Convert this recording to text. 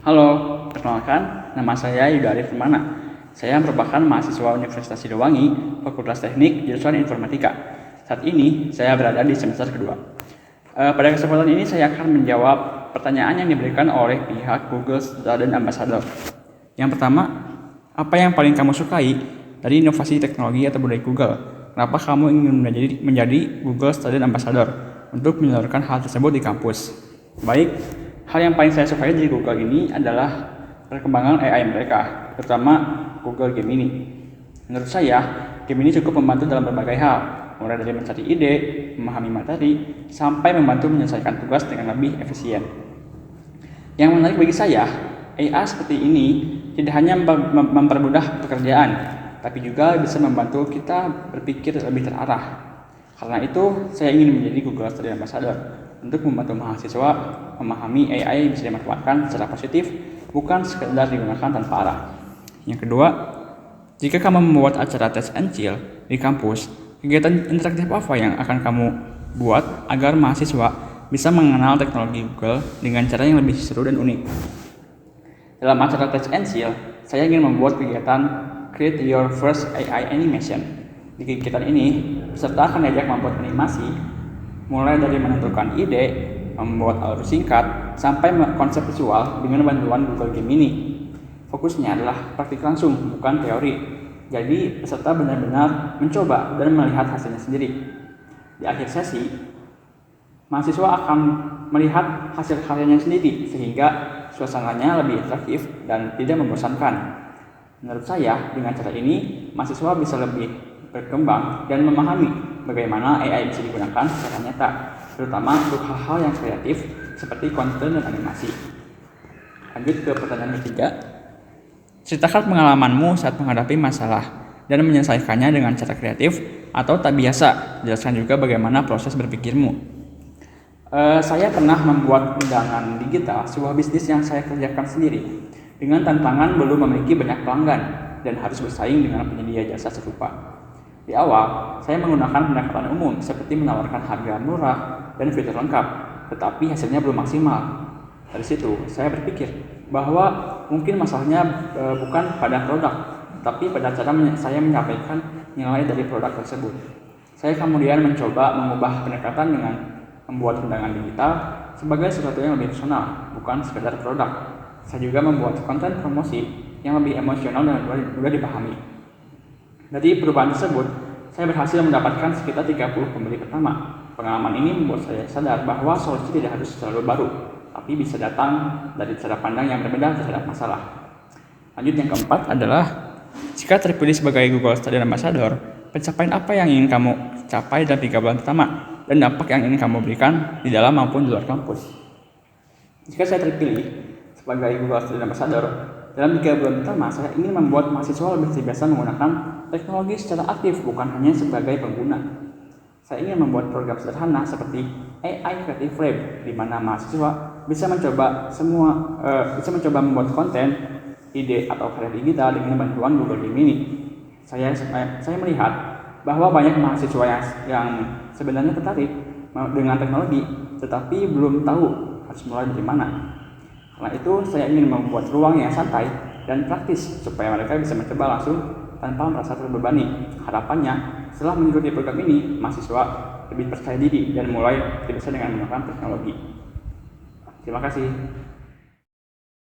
Halo, perkenalkan, nama saya Yuda Arif Permana. Saya merupakan mahasiswa Universitas Sidowangi, Fakultas Teknik, jurusan Informatika. Saat ini, saya berada di semester kedua. Pada kesempatan ini, saya akan menjawab pertanyaan yang diberikan oleh pihak Google Student Ambassador. Yang pertama, apa yang paling kamu sukai dari inovasi teknologi atau budaya Google? Kenapa kamu ingin menjadi Google Student Ambassador untuk menyalurkan hal tersebut di kampus? Baik, hal yang paling saya sukai dari Google ini adalah perkembangan AI mereka, terutama Google Gemini. Menurut saya, Gemini cukup membantu dalam berbagai hal, mulai dari mencari ide, memahami materi, sampai membantu menyelesaikan tugas dengan lebih efisien. Yang menarik bagi saya, AI seperti ini tidak hanya mempermudah pekerjaan, tapi juga bisa membantu kita berpikir lebih terarah. Karena itu, saya ingin menjadi Google Student Ambassador untuk membantu mahasiswa memahami AI yang bisa dimanfaatkan secara positif, bukan sekedar digunakan tanpa arah. Yang kedua, jika kamu membuat acara tes and chill di kampus, kegiatan interaktif apa yang akan kamu buat agar mahasiswa bisa mengenal teknologi Google dengan cara yang lebih seru dan unik? Dalam acara tes and chill, saya ingin membuat kegiatan Create Your First AI Animation. Di kegiatan ini, peserta akan diajak membuat animasi, mulai dari menentukan ide, membuat alur singkat, sampai konsep visual dengan bantuan Google Gemini. Fokusnya adalah praktik langsung, bukan teori. Jadi, peserta benar-benar mencoba dan melihat hasilnya sendiri. Di akhir sesi, mahasiswa akan melihat hasil karyanya sendiri, sehingga suasananya lebih interaktif dan tidak membosankan. Menurut saya, dengan cara ini, mahasiswa bisa lebih berkembang dan memahami bagaimana AI bisa digunakan secara nyata, terutama untuk hal-hal yang kreatif seperti konten dan animasi. Lanjut ke pertanyaan ketiga. Ceritakan pengalamanmu saat menghadapi masalah dan menyelesaikannya dengan cara kreatif atau tak biasa. Jelaskan juga bagaimana proses berpikirmu. Saya pernah membuat undangan digital, sebuah bisnis yang saya kerjakan sendiri, dengan tantangan belum memiliki banyak pelanggan dan harus bersaing dengan penyedia jasa serupa. Di awal, saya menggunakan pendekatan umum seperti menawarkan harga murah dan fitur lengkap, tetapi hasilnya belum maksimal. Dari situ, saya berpikir bahwa mungkin masalahnya bukan pada produk, tapi pada cara saya menyampaikan nilai dari produk tersebut. Saya kemudian mencoba mengubah pendekatan dengan membuat undangan digital sebagai sesuatu yang lebih personal, bukan sekedar produk. Saya juga membuat konten promosi yang lebih emosional dan mudah dipahami. Dari perubahan tersebut, saya berhasil mendapatkan sekitar 30 pembeli pertama. Pengalaman ini membuat saya sadar bahwa solusi tidak harus selalu baru, tapi bisa datang dari cara pandang yang berbeda terhadap masalah. Lanjut, yang keempat adalah, jika terpilih sebagai Google Student Ambassador, pencapaian apa yang ingin kamu capai dalam 3 bulan pertama, dan dampak yang ingin kamu berikan di dalam maupun di luar kampus? Jika saya terpilih sebagai Google Student Ambassador, dalam 3 bulan pertama, saya ingin membuat mahasiswa lebih terbiasa menggunakan teknologi secara aktif, bukan hanya sebagai pengguna. Saya ingin membuat program sederhana seperti AI Creative Lab, di mana mahasiswa bisa mencoba membuat konten, ide atau karya digital dengan bantuan Google Gemini. Saya melihat bahwa banyak mahasiswa yang sebenarnya tertarik dengan teknologi, tetapi belum tahu harus mulai dari mana. Karena itu, saya ingin membuat ruang yang santai dan praktis supaya mereka bisa mencoba langsung tanpa merasa terbebani. Harapannya, setelah mengikuti program ini, mahasiswa lebih percaya diri dan mulai terbiasa dengan menggunakan teknologi. Terima kasih.